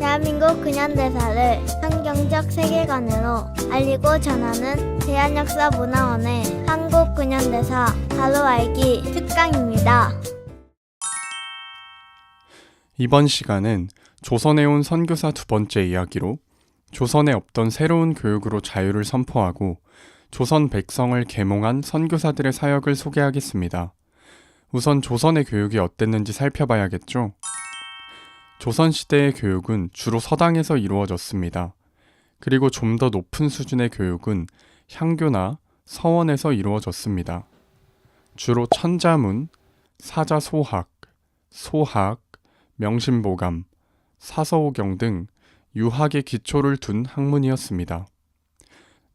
대한민국 근현대사를 환경적 세계관으로 알리고 전하는 대한역사문화원의 한국근현대사 바로 알기 특강입니다. 이번 시간은 조선에 온 선교사 두 번째 이야기로 조선에 없던 새로운 교육으로 자유를 선포하고 조선 백성을 계몽한 선교사들의 사역을 소개하겠습니다. 우선 조선의 교육이 어땠는지 살펴봐야겠죠? 조선시대의 교육은 주로 서당에서 이루어졌습니다. 그리고 좀 더 높은 수준의 교육은 향교나 서원에서 이루어졌습니다. 주로 천자문, 사자소학, 소학, 명심보감, 사서오경 등 유학의 기초를 둔 학문이었습니다.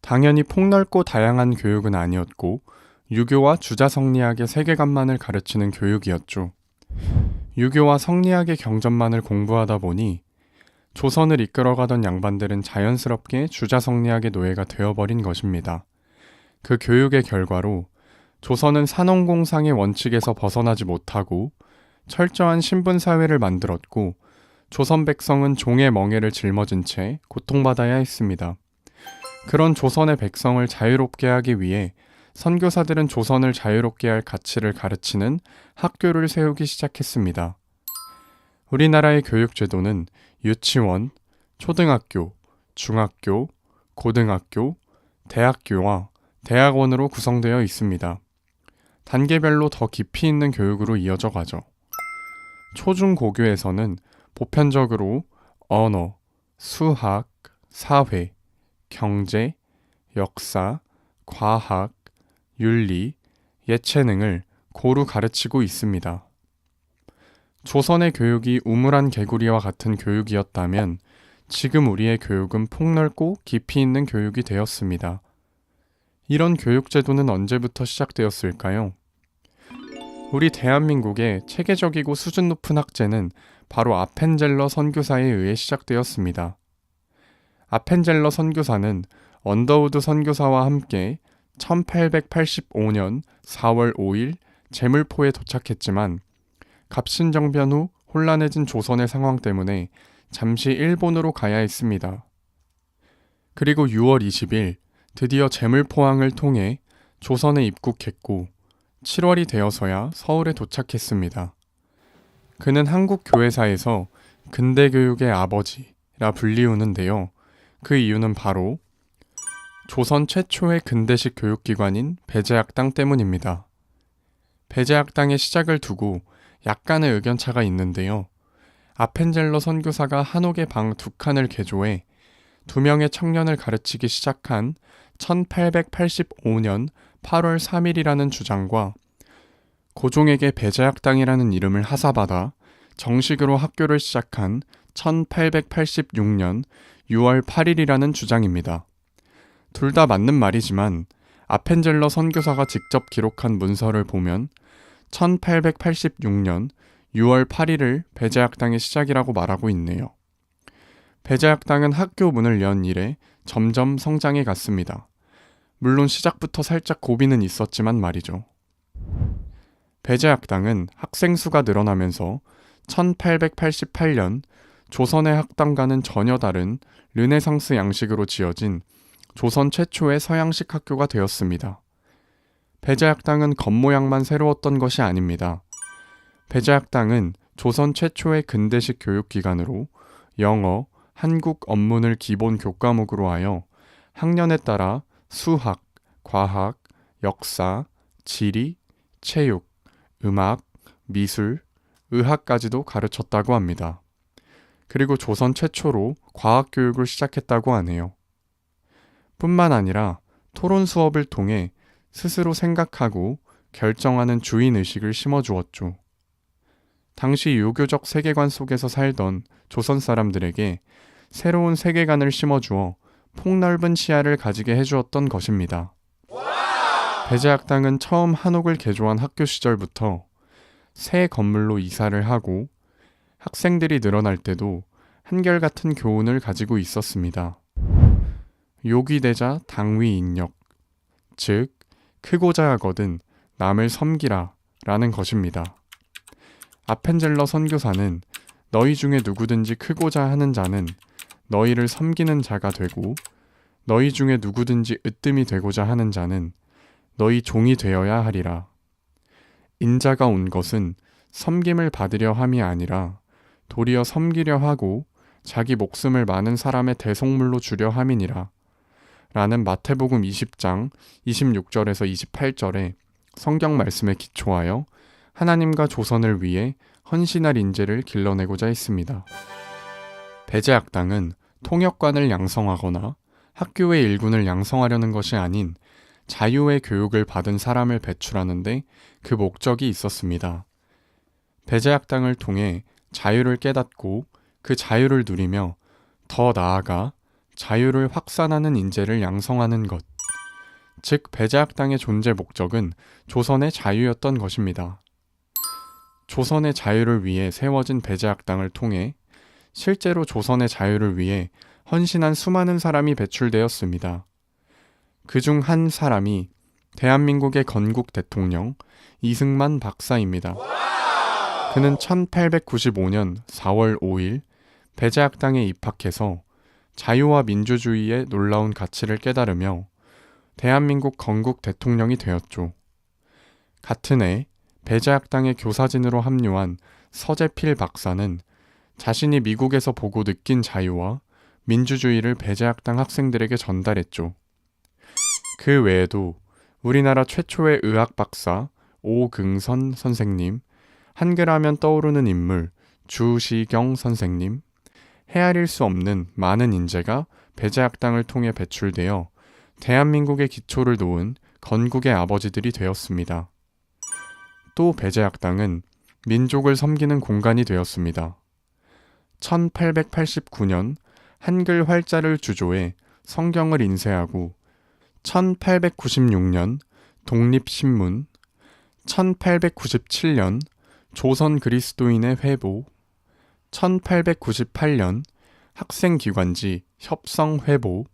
당연히 폭넓고 다양한 교육은 아니었고 유교와 주자성리학의 세계관만을 가르치는 교육이었죠. 유교와 성리학의 경전만을 공부하다 보니 조선을 이끌어가던 양반들은 자연스럽게 주자성리학의 노예가 되어버린 것입니다. 그 교육의 결과로 조선은 산업공상의 원칙에서 벗어나지 못하고 철저한 신분사회를 만들었고 조선 백성은 종의 멍에를 짊어진 채 고통받아야 했습니다. 그런 조선의 백성을 자유롭게 하기 위해 선교사들은 조선을 자유롭게 할 가치를 가르치는 학교를 세우기 시작했습니다. 우리나라의 교육제도는 유치원, 초등학교, 중학교, 고등학교, 대학교와 대학원으로 구성되어 있습니다. 단계별로 더 깊이 있는 교육으로 이어져 가죠. 초중고교에서는 보편적으로 언어, 수학, 사회, 경제, 역사, 과학, 윤리, 예체능을 고루 가르치고 있습니다. 조선의 교육이 우물안 개구리와 같은 교육이었다면 지금 우리의 교육은 폭넓고 깊이 있는 교육이 되었습니다. 이런 교육제도는 언제부터 시작되었을까요? 우리 대한민국의 체계적이고 수준 높은 학제는 바로 아펜젤러 선교사에 의해 시작되었습니다. 아펜젤러 선교사는 언더우드 선교사와 함께 1885년 4월 5일 제물포에 도착했지만 갑신정변 후 혼란해진 조선의 상황 때문에 잠시 일본으로 가야 했습니다. 그리고 6월 20일 드디어 제물포항을 통해 조선에 입국했고 7월이 되어서야 서울에 도착했습니다. 그는 한국 교회사에서 근대교육의 아버지라 불리우는데요. 그 이유는 바로 조선 최초의 근대식 교육기관인 배제학당 때문입니다. 배제학당의 시작을 두고 약간의 의견차가 있는데요. 아펜젤러 선교사가 한옥의 방 2칸을 개조해 2명의 청년을 가르치기 시작한 1885년 8월 3일이라는 주장과 고종에게 배제학당이라는 이름을 하사받아 정식으로 학교를 시작한 1886년 6월 8일이라는 주장입니다. 둘 다 맞는 말이지만 아펜젤러 선교사가 직접 기록한 문서를 보면 1886년 6월 8일을 배제학당의 시작이라고 말하고 있네요. 배제학당은 학교 문을 연 이래 점점 성장해 갔습니다. 물론 시작부터 살짝 고비는 있었지만 말이죠. 배제학당은 학생 수가 늘어나면서 1888년 조선의 학당과는 전혀 다른 르네상스 양식으로 지어진 조선 최초의 서양식 학교가 되었습니다. 배제학당은 겉모양만 새로웠던 것이 아닙니다. 배제학당은 조선 최초의 근대식 교육기관으로 영어, 한국 언문을 기본 교과목으로 하여 학년에 따라 수학, 과학, 역사, 지리, 체육, 음악, 미술, 의학까지도 가르쳤다고 합니다. 그리고 조선 최초로 과학교육을 시작했다고 하네요. 뿐만 아니라 토론 수업을 통해 스스로 생각하고 결정하는 주인의식을 심어주었죠. 당시 유교적 세계관 속에서 살던 조선 사람들에게 새로운 세계관을 심어주어 폭넓은 시야를 가지게 해주었던 것입니다. 배제학당은 처음 한옥을 개조한 학교 시절부터 새 건물로 이사를 하고 학생들이 늘어날 때도 한결같은 교훈을 가지고 있었습니다. 요기되자 당위인력, 즉 크고자 하거든 남을 섬기라 라는 것입니다. 아펜젤러 선교사는 너희 중에 누구든지 크고자 하는 자는 너희를 섬기는 자가 되고 너희 중에 누구든지 으뜸이 되고자 하는 자는 너희 종이 되어야 하리라. 인자가 온 것은 섬김을 받으려 함이 아니라 도리어 섬기려 하고 자기 목숨을 많은 사람의 대속물로 주려 함이니라. 라는 마태복음 20장 26절에서 28절의 성경 말씀에 기초하여 하나님과 조선을 위해 헌신할 인재를 길러내고자 했습니다. 배제학당은 통역관을 양성하거나 학교의 일군을 양성하려는 것이 아닌 자유의 교육을 받은 사람을 배출하는데 그 목적이 있었습니다. 배제학당을 통해 자유를 깨닫고 그 자유를 누리며 더 나아가 자유를 확산하는 인재를 양성하는 것. 즉 배제학당의 존재 목적은 조선의 자유였던 것입니다. 조선의 자유를 위해 세워진 배제학당을 통해 실제로 조선의 자유를 위해 헌신한 수많은 사람이 배출되었습니다. 그중 한 사람이 대한민국의 건국 대통령 이승만 박사입니다. 그는 1895년 4월 5일 배제학당에 입학해서 자유와 민주주의의 놀라운 가치를 깨달으며 대한민국 건국 대통령이 되었죠. 같은 해 배제학당의 교사진으로 합류한 서재필 박사는 자신이 미국에서 보고 느낀 자유와 민주주의를 배제학당 학생들에게 전달했죠. 그 외에도 우리나라 최초의 의학 박사 오긍선 선생님, 한글하면 떠오르는 인물 주시경 선생님, 헤아릴 수 없는 많은 인재가 배제학당을 통해 배출되어 대한민국의 기초를 놓은 건국의 아버지들이 되었습니다. 또 배제학당은 민족을 섬기는 공간이 되었습니다. 1889년 한글 활자를 주조해 성경을 인쇄하고 1896년 독립신문, 1897년 조선 그리스도인의 회보, 1898년 학생기관지 협성회보,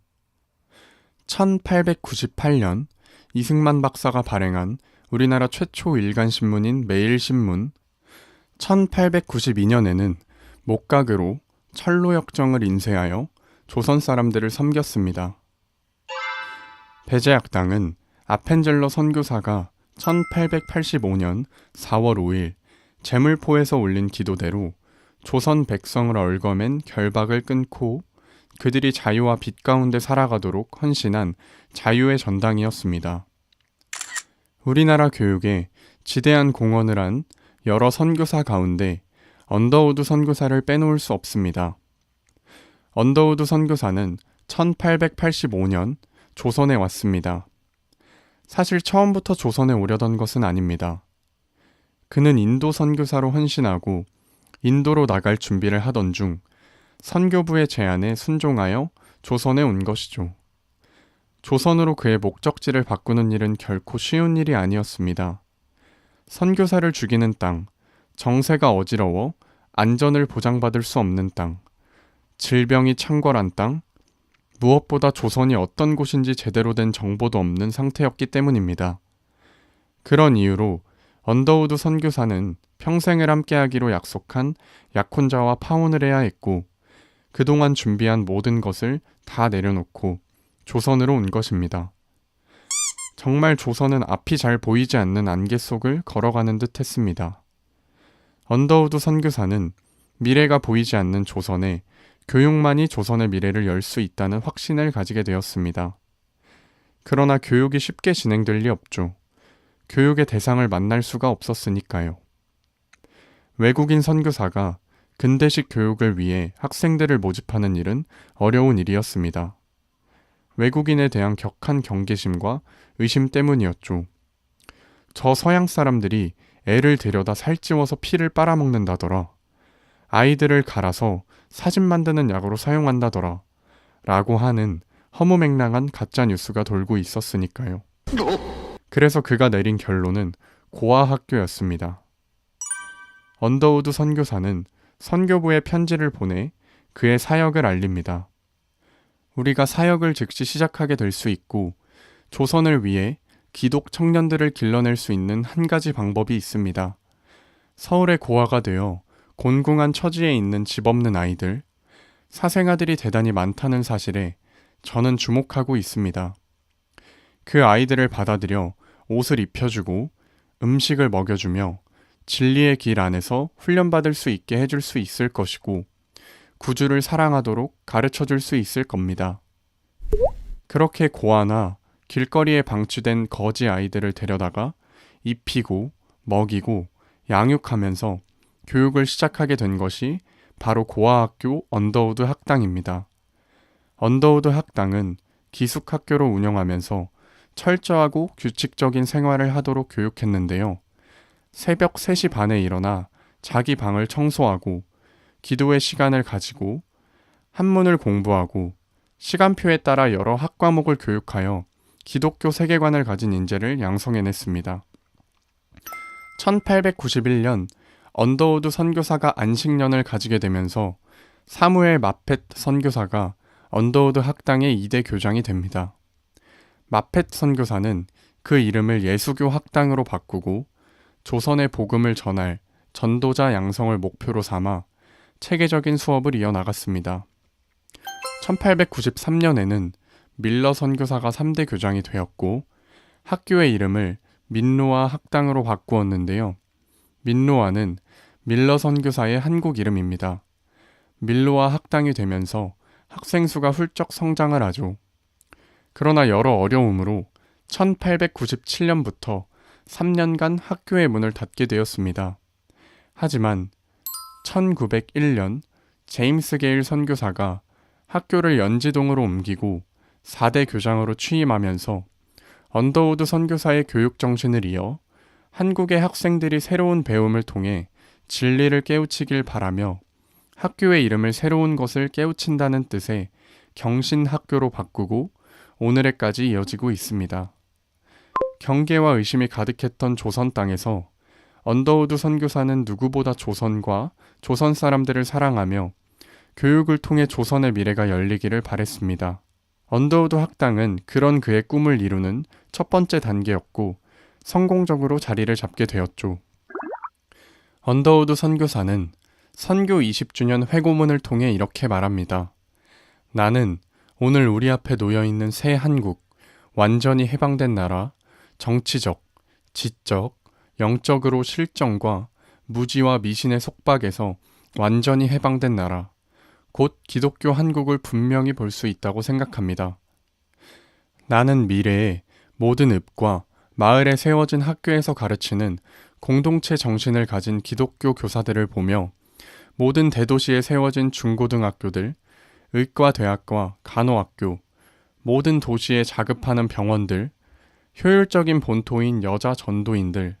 1898년 이승만 박사가 발행한 우리나라 최초 일간신문인 매일신문, 1892년에는 목각으로 철로역정을 인쇄하여 조선 사람들을 섬겼습니다. 배제학당은 아펜젤러 선교사가 1885년 4월 5일 제물포에서 올린 기도대로 조선 백성을 얽어맨 결박을 끊고 그들이 자유와 빛 가운데 살아가도록 헌신한 자유의 전당이었습니다. 우리나라 교육에 지대한 공헌을 한 여러 선교사 가운데 언더우드 선교사를 빼놓을 수 없습니다. 언더우드 선교사는 1885년 조선에 왔습니다. 사실 처음부터 조선에 오려던 것은 아닙니다. 그는 인도 선교사로 헌신하고 인도로 나갈 준비를 하던 중 선교부의 제안에 순종하여 조선에 온 것이죠. 조선으로 그의 목적지를 바꾸는 일은 결코 쉬운 일이 아니었습니다. 선교사를 죽이는 땅, 정세가 어지러워 안전을 보장받을 수 없는 땅, 질병이 창궐한 땅, 무엇보다 조선이 어떤 곳인지 제대로 된 정보도 없는 상태였기 때문입니다. 그런 이유로 언더우드 선교사는 평생을 함께하기로 약속한 약혼자와 파혼을 해야 했고 그동안 준비한 모든 것을 다 내려놓고 조선으로 온 것입니다. 정말 조선은 앞이 잘 보이지 않는 안개 속을 걸어가는 듯 했습니다. 언더우드 선교사는 미래가 보이지 않는 조선에 교육만이 조선의 미래를 열 수 있다는 확신을 가지게 되었습니다. 그러나 교육이 쉽게 진행될 리 없죠. 교육의 대상을 만날 수가 없었으니까요. 외국인 선교사가 근대식 교육을 위해 학생들을 모집하는 일은 어려운 일이었습니다. 외국인에 대한 격한 경계심과 의심 때문이었죠. 저 서양 사람들이 애를 데려다 살찌워서 피를 빨아먹는다더라. 아이들을 갈아서 사진 만드는 약으로 사용한다더라. 라고 하는 허무맹랑한 가짜 뉴스가 돌고 있었으니까요. 그래서 그가 내린 결론은 고아학교였습니다. 언더우드 선교사는 선교부에 편지를 보내 그의 사역을 알립니다. 우리가 사역을 즉시 시작하게 될 수 있고 조선을 위해 기독 청년들을 길러낼 수 있는 한 가지 방법이 있습니다. 서울의 고아가 되어 곤궁한 처지에 있는 집 없는 아이들, 사생아들이 대단히 많다는 사실에 저는 주목하고 있습니다. 그 아이들을 받아들여 옷을 입혀주고 음식을 먹여주며 진리의 길 안에서 훈련받을 수 있게 해줄 수 있을 것이고 구주를 사랑하도록 가르쳐 줄 수 있을 겁니다. 그렇게 고아나 길거리에 방치된 거지 아이들을 데려다가 입히고 먹이고 양육하면서 교육을 시작하게 된 것이 바로 고아학교 언더우드 학당입니다. 언더우드 학당은 기숙학교로 운영하면서 철저하고 규칙적인 생활을 하도록 교육했는데요. 새벽 3시 반에 일어나 자기 방을 청소하고 기도의 시간을 가지고 한문을 공부하고 시간표에 따라 여러 학과목을 교육하여 기독교 세계관을 가진 인재를 양성해냈습니다. 1891년 언더우드 선교사가 안식년을 가지게 되면서 사무엘 마펫 선교사가 언더우드 학당의 2대 교장이 됩니다. 마펫 선교사는 그 이름을 예수교 학당으로 바꾸고 조선의 복음을 전할 전도자 양성을 목표로 삼아 체계적인 수업을 이어나갔습니다. 1893년에는 밀러 선교사가 3대 교장이 되었고 학교의 이름을 민노아 학당으로 바꾸었는데요. 민노아는 밀러 선교사의 한국 이름입니다. 밀로아 학당이 되면서 학생 수가 훌쩍 성장을 하죠. 그러나 여러 어려움으로 1897년부터 3년간 학교의 문을 닫게 되었습니다. 하지만 1901년 제임스 게일 선교사가 학교를 연지동으로 옮기고 4대 교장으로 취임하면서 언더우드 선교사의 교육 정신을 이어 한국의 학생들이 새로운 배움을 통해 진리를 깨우치길 바라며 학교의 이름을 새로운 것을 깨우친다는 뜻의 경신학교로 바꾸고 오늘에까지 이어지고 있습니다. 경계와 의심이 가득했던 조선 땅에서 언더우드 선교사는 누구보다 조선과 조선 사람들을 사랑하며 교육을 통해 조선의 미래가 열리기를 바랬습니다. 언더우드 학당은 그런 그의 꿈을 이루는 첫 번째 단계였고 성공적으로 자리를 잡게 되었죠. 언더우드 선교사는 선교 20주년 회고문을 통해 이렇게 말합니다. 나는 오늘 우리 앞에 놓여있는 새 한국, 완전히 해방된 나라, 정치적, 지적, 영적으로 실정과 무지와 미신의 속박에서 완전히 해방된 나라, 곧 기독교 한국을 분명히 볼 수 있다고 생각합니다. 나는 미래에 모든 읍과 마을에 세워진 학교에서 가르치는 공동체 정신을 가진 기독교 교사들을 보며 모든 대도시에 세워진 중고등학교들, 의과대학과 간호학교, 모든 도시에 자급하는 병원들, 효율적인 본토인 여자 전도인들,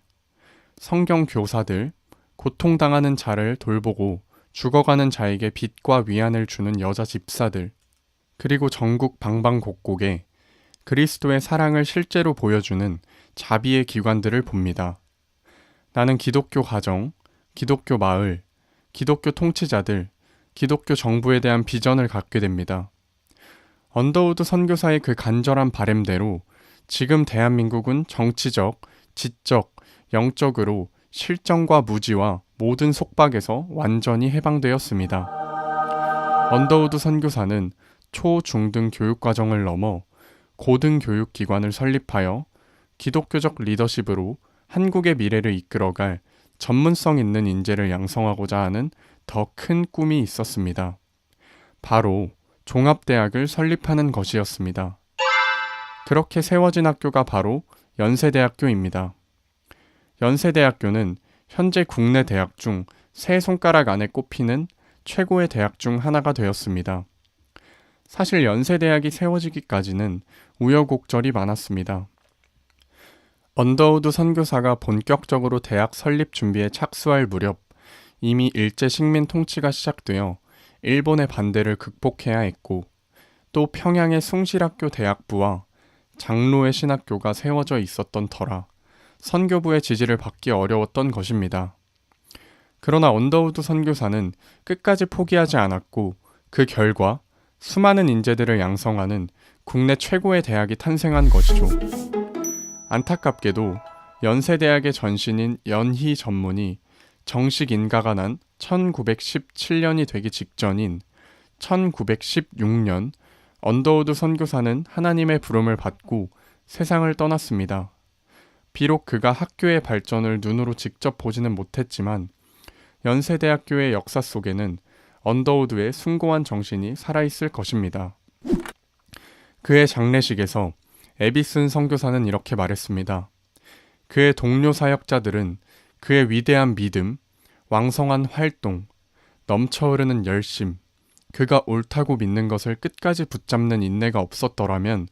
성경 교사들, 고통당하는 자를 돌보고 죽어가는 자에게 빛과 위안을 주는 여자 집사들, 그리고 전국 방방곡곡에 그리스도의 사랑을 실제로 보여주는 자비의 기관들을 봅니다. 나는 기독교 가정, 기독교 마을, 기독교 통치자들, 기독교 정부에 대한 비전을 갖게 됩니다. 언더우드 선교사의 그 간절한 바램대로 지금 대한민국은 정치적, 지적, 영적으로 실정과 무지와 모든 속박에서 완전히 해방되었습니다. 언더우드 선교사는 초, 중 등 교육과정을 넘어 고등교육기관을 설립하여 기독교적 리더십으로 한국의 미래를 이끌어갈 전문성 있는 인재를 양성하고자 하는 더 큰 꿈이 있었습니다. 바로 종합대학을 설립하는 것이었습니다. 그렇게 세워진 학교가 바로 연세대학교입니다. 연세대학교는 현재 국내 대학 중 세 손가락 안에 꼽히는 최고의 대학 중 하나가 되었습니다. 사실 연세대학이 세워지기까지는 우여곡절이 많았습니다. 언더우드 선교사가 본격적으로 대학 설립 준비에 착수할 무렵 이미 일제 식민 통치가 시작되어 일본의 반대를 극복해야 했고 또 평양의 숭실학교 대학부와 장로의 신학교가 세워져 있었던 터라 선교부의 지지를 받기 어려웠던 것입니다. 그러나 언더우드 선교사는 끝까지 포기하지 않았고 그 결과 수많은 인재들을 양성하는 국내 최고의 대학이 탄생한 것이죠. 안타깝게도 연세대학의 전신인 연희 전문이 정식 인가가 난 1917년이 되기 직전인 1916년 언더우드 선교사는 하나님의 부름을 받고 세상을 떠났습니다. 비록 그가 학교의 발전을 눈으로 직접 보지는 못했지만 연세대학교의 역사 속에는 언더우드의 숭고한 정신이 살아있을 것입니다. 그의 장례식에서 에비슨 선교사는 이렇게 말했습니다. 그의 동료 사역자들은 그의 위대한 믿음, 왕성한 활동, 넘쳐흐르는 열심, 그가 옳다고 믿는 것을 끝까지 붙잡는 인내가 없었더라면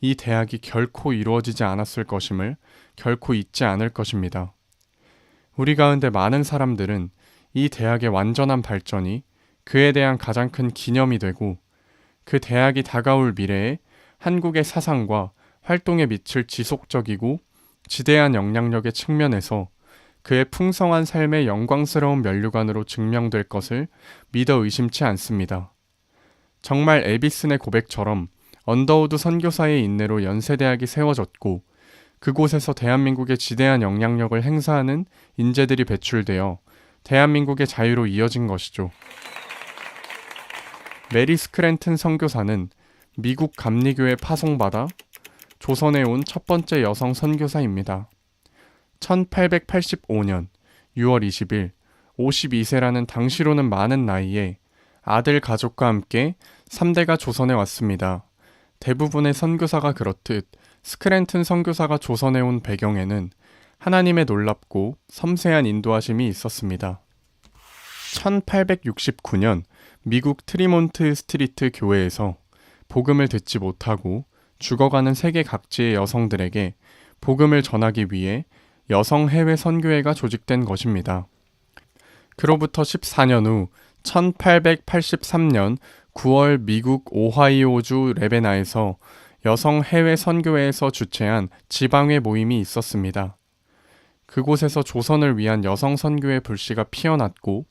이 대학이 결코 이루어지지 않았을 것임을 결코 잊지 않을 것입니다. 우리 가운데 많은 사람들은 이 대학의 완전한 발전이 그에 대한 가장 큰 기념이 되고 그 대학이 다가올 미래에 한국의 사상과 활동에 미칠 지속적이고 지대한 영향력의 측면에서 그의 풍성한 삶의 영광스러운 면류관으로 증명될 것을 믿어 의심치 않습니다. 정말 에비슨의 고백처럼 언더우드 선교사의 인내로 연세대학이 세워졌고 그곳에서 대한민국의 지대한 영향력을 행사하는 인재들이 배출되어 대한민국의 자유로 이어진 것이죠. 메리 스크랜튼 선교사는 미국 감리교에 파송받아 조선에 온 첫 번째 여성 선교사입니다. 1885년 6월 20일 52세라는 당시로는 많은 나이에 아들 가족과 함께 3대가 조선에 왔습니다. 대부분의 선교사가 그렇듯 스크랜튼 선교사가 조선에 온 배경에는 하나님의 놀랍고 섬세한 인도하심이 있었습니다. 1869년 미국 트리몬트 스트리트 교회에서 복음을 듣지 못하고 죽어가는 세계 각지의 여성들에게 복음을 전하기 위해 여성 해외 선교회가 조직된 것입니다. 그로부터 14년 후 1883년 9월 미국 오하이오주 레베나에서 여성 해외 선교회에서 주최한 지방회 모임이 있었습니다. 그곳에서 조선을 위한 여성 선교회 불씨가 피어났고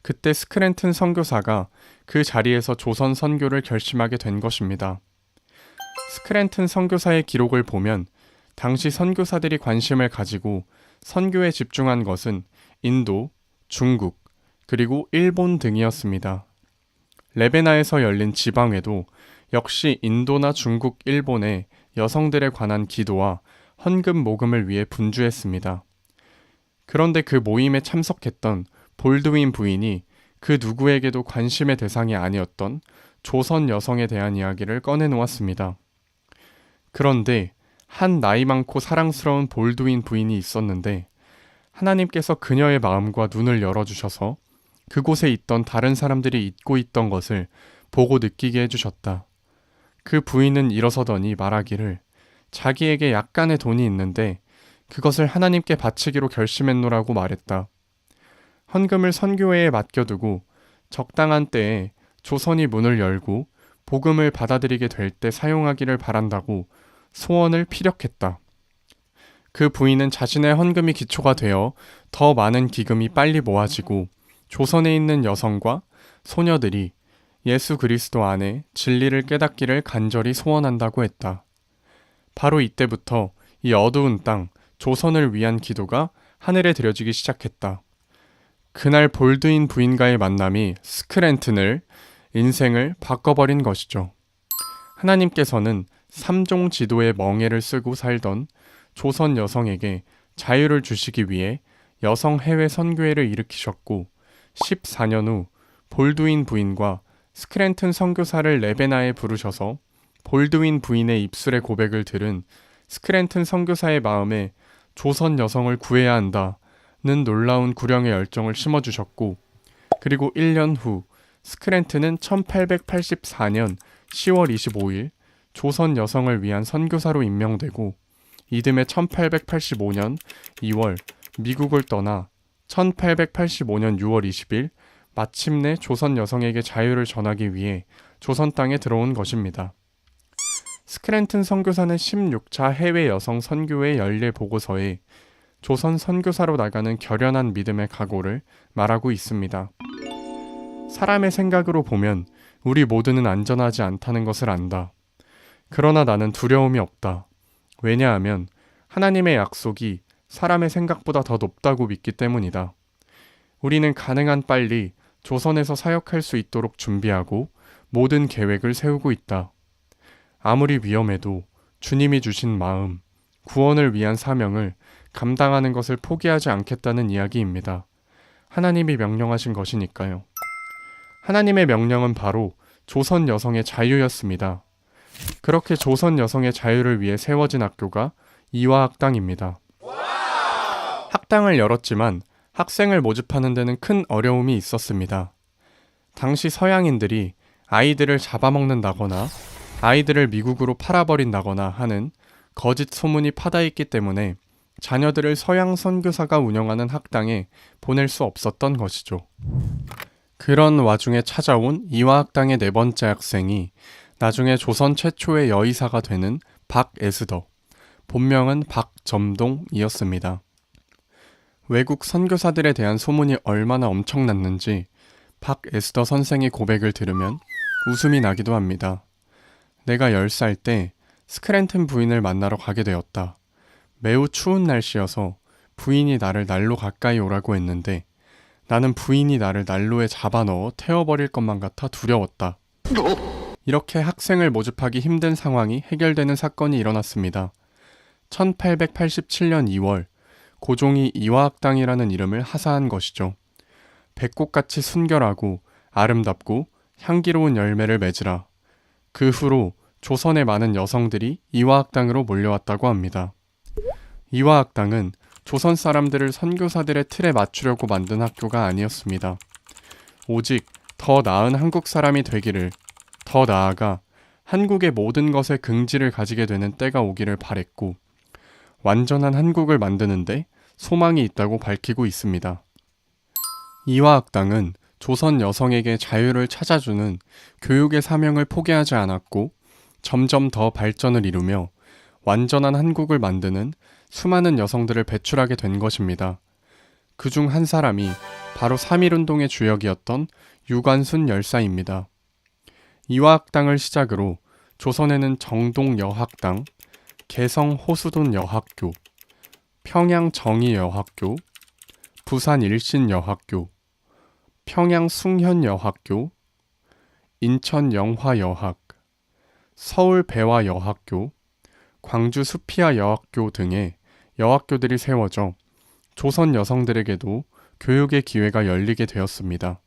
그때 스크랜튼 선교사가 그 자리에서 조선 선교를 결심하게 된 것입니다. 스크랜튼 선교사의 기록을 보면 당시 선교사들이 관심을 가지고 선교에 집중한 것은 인도, 중국, 그리고 일본 등이었습니다. 레베나에서 열린 지방회도 역시 인도나 중국, 일본의 여성들에 관한 기도와 헌금 모금을 위해 분주했습니다. 그런데 그 모임에 참석했던 볼드윈 부인이 그 누구에게도 관심의 대상이 아니었던 조선 여성에 대한 이야기를 꺼내놓았습니다. 그런데 한 나이 많고 사랑스러운 볼드윈 부인이 있었는데 하나님께서 그녀의 마음과 눈을 열어주셔서 그곳에 있던 다른 사람들이 잊고 있던 것을 보고 느끼게 해주셨다. 그 부인은 일어서더니 말하기를 자기에게 약간의 돈이 있는데 그것을 하나님께 바치기로 결심했노라고 말했다. 헌금을 선교회에 맡겨두고 적당한 때에 조선이 문을 열고 복음을 받아들이게 될 때 사용하기를 바란다고 소원을 피력했다. 그 부인은 자신의 헌금이 기초가 되어 더 많은 기금이 빨리 모아지고 조선에 있는 여성과 소녀들이 예수 그리스도 안에 진리를 깨닫기를 간절히 소원한다고 했다. 바로 이때부터 이 어두운 땅, 조선을 위한 기도가 하늘에 들여지기 시작했다. 그날 볼드윈 부인과의 만남이 스크랜튼을 인생을 바꿔버린 것이죠. 하나님께서는 3종 지도의 멍에를 쓰고 살던 조선 여성에게 자유를 주시기 위해 여성 해외 선교회를 일으키셨고 14년 후 볼드윈 부인과 스크랜튼 선교사를 레베나에 부르셔서 볼드윈 부인의 입술의 고백을 들은 스크랜튼 선교사의 마음에 조선 여성을 구해야 한다는 놀라운 구령의 열정을 심어주셨고 그리고 1년 후 스크랜튼은 1884년 10월 25일 조선 여성을 위한 선교사로 임명되고 이듬해 1885년 2월 미국을 떠나 1885년 6월 20일 마침내 조선 여성에게 자유를 전하기 위해 조선 땅에 들어온 것입니다. 스크랜튼 선교사는 16차 해외 여성 선교회 연례 보고서에 조선 선교사로 나가는 결연한 믿음의 각오를 말하고 있습니다. 사람의 생각으로 보면 우리 모두는 안전하지 않다는 것을 안다. 그러나 나는 두려움이 없다. 왜냐하면 하나님의 약속이 사람의 생각보다 더 높다고 믿기 때문이다. 우리는 가능한 빨리 조선에서 사역할 수 있도록 준비하고 모든 계획을 세우고 있다. 아무리 위험해도 주님이 주신 마음, 구원을 위한 사명을 감당하는 것을 포기하지 않겠다는 이야기입니다. 하나님이 명령하신 것이니까요. 하나님의 명령은 바로 조선 여성의 자유였습니다. 그렇게 조선 여성의 자유를 위해 세워진 학교가 이화학당입니다. 학당을 열었지만 학생을 모집하는 데는 큰 어려움이 있었습니다. 당시 서양인들이 아이들을 잡아먹는다거나 아이들을 미국으로 팔아버린다거나 하는 거짓 소문이 파다있기 때문에 자녀들을 서양 선교사가 운영하는 학당에 보낼 수 없었던 것이죠. 그런 와중에 찾아온 이화학당의 네 번째 학생이 나중에 조선 최초의 여의사가 되는 박에스더, 본명은 박점동이었습니다. 외국 선교사들에 대한 소문이 얼마나 엄청났는지 박에스더 선생의 고백을 들으면 웃음이 나기도 합니다. 내가 10살 때 스크랜튼 부인을 만나러 가게 되었다. 매우 추운 날씨여서 부인이 나를 난로 가까이 오라고 했는데 나는 부인이 나를 난로에 잡아넣어 태워버릴 것만 같아 두려웠다. 이렇게 학생을 모집하기 힘든 상황이 해결되는 사건이 일어났습니다. 1887년 2월 고종이 이화학당이라는 이름을 하사한 것이죠. 백꽃같이 순결하고 아름답고 향기로운 열매를 맺으라. 그 후로 조선의 많은 여성들이 이화학당으로 몰려왔다고 합니다. 이화학당은 조선 사람들을 선교사들의 틀에 맞추려고 만든 학교가 아니었습니다. 오직 더 나은 한국 사람이 되기를, 더 나아가 한국의 모든 것에 긍지를 가지게 되는 때가 오기를 바랬고 완전한 한국을 만드는데 소망이 있다고 밝히고 있습니다. 이화학당은 조선 여성에게 자유를 찾아주는 교육의 사명을 포기하지 않았고 점점 더 발전을 이루며 완전한 한국을 만드는 수많은 여성들을 배출하게 된 것입니다. 그중 한 사람이 바로 3.1운동의 주역이었던 유관순 열사입니다. 이화학당을 시작으로 조선에는 정동여학당, 개성호수돈여학교, 평양정의여학교, 부산일신여학교, 평양숭현여학교, 인천영화여학, 서울배화여학교, 광주수피아여학교 등의 여학교들이 세워져 조선 여성들에게도 교육의 기회가 열리게 되었습니다.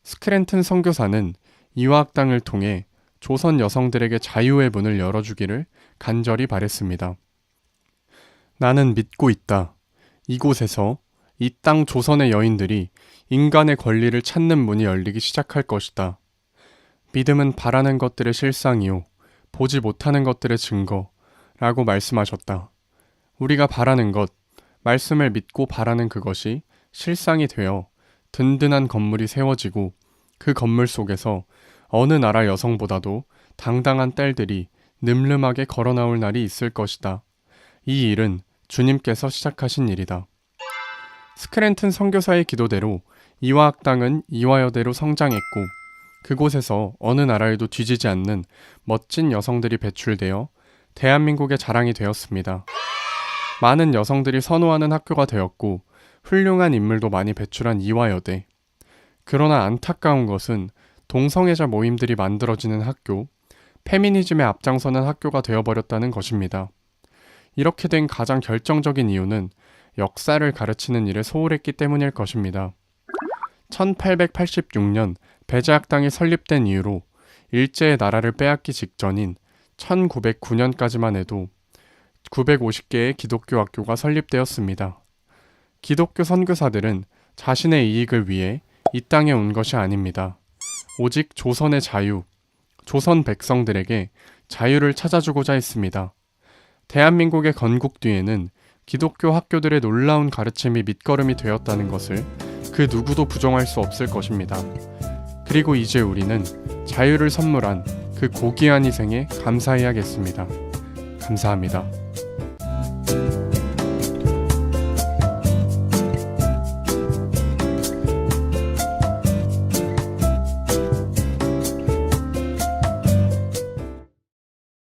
스크랜튼 선교사는 이화학당을 통해 조선 여성들에게 자유의 문을 열어주기를 간절히 바랬습니다. 나는 믿고 있다. 이곳에서 이 땅 조선의 여인들이 인간의 권리를 찾는 문이 열리기 시작할 것이다. 믿음은 바라는 것들의 실상이요, 보지 못하는 것들의 증거라고 말씀하셨다. 우리가 바라는 것, 말씀을 믿고 바라는 그것이 실상이 되어 든든한 건물이 세워지고 그 건물 속에서 어느 나라 여성보다도 당당한 딸들이 늠름하게 걸어 나올 날이 있을 것이다. 이 일은 주님께서 시작하신 일이다. 스크랜튼 선교사의 기도대로 이화학당은 이화여대로 성장했고 그곳에서 어느 나라에도 뒤지지 않는 멋진 여성들이 배출되어 대한민국의 자랑이 되었습니다. 많은 여성들이 선호하는 학교가 되었고 훌륭한 인물도 많이 배출한 이화여대. 그러나 안타까운 것은 동성애자 모임들이 만들어지는 학교, 페미니즘에 앞장서는 학교가 되어버렸다는 것입니다. 이렇게 된 가장 결정적인 이유는 역사를 가르치는 일에 소홀했기 때문일 것입니다. 1886년 배제학당이 설립된 이후로 일제의 나라를 빼앗기 직전인 1909년까지만 해도 950개의 기독교 학교가 설립되었습니다. 기독교 선교사들은 자신의 이익을 위해 이 땅에 온 것이 아닙니다. 오직 조선의 자유, 조선 백성들에게 자유를 찾아주고자 했습니다. 대한민국의 건국 뒤에는 기독교 학교들의 놀라운 가르침이 밑거름이 되었다는 것을 그 누구도 부정할 수 없을 것입니다. 그리고 이제 우리는 자유를 선물한 그 고귀한 희생에 감사해야겠습니다. 감사합니다.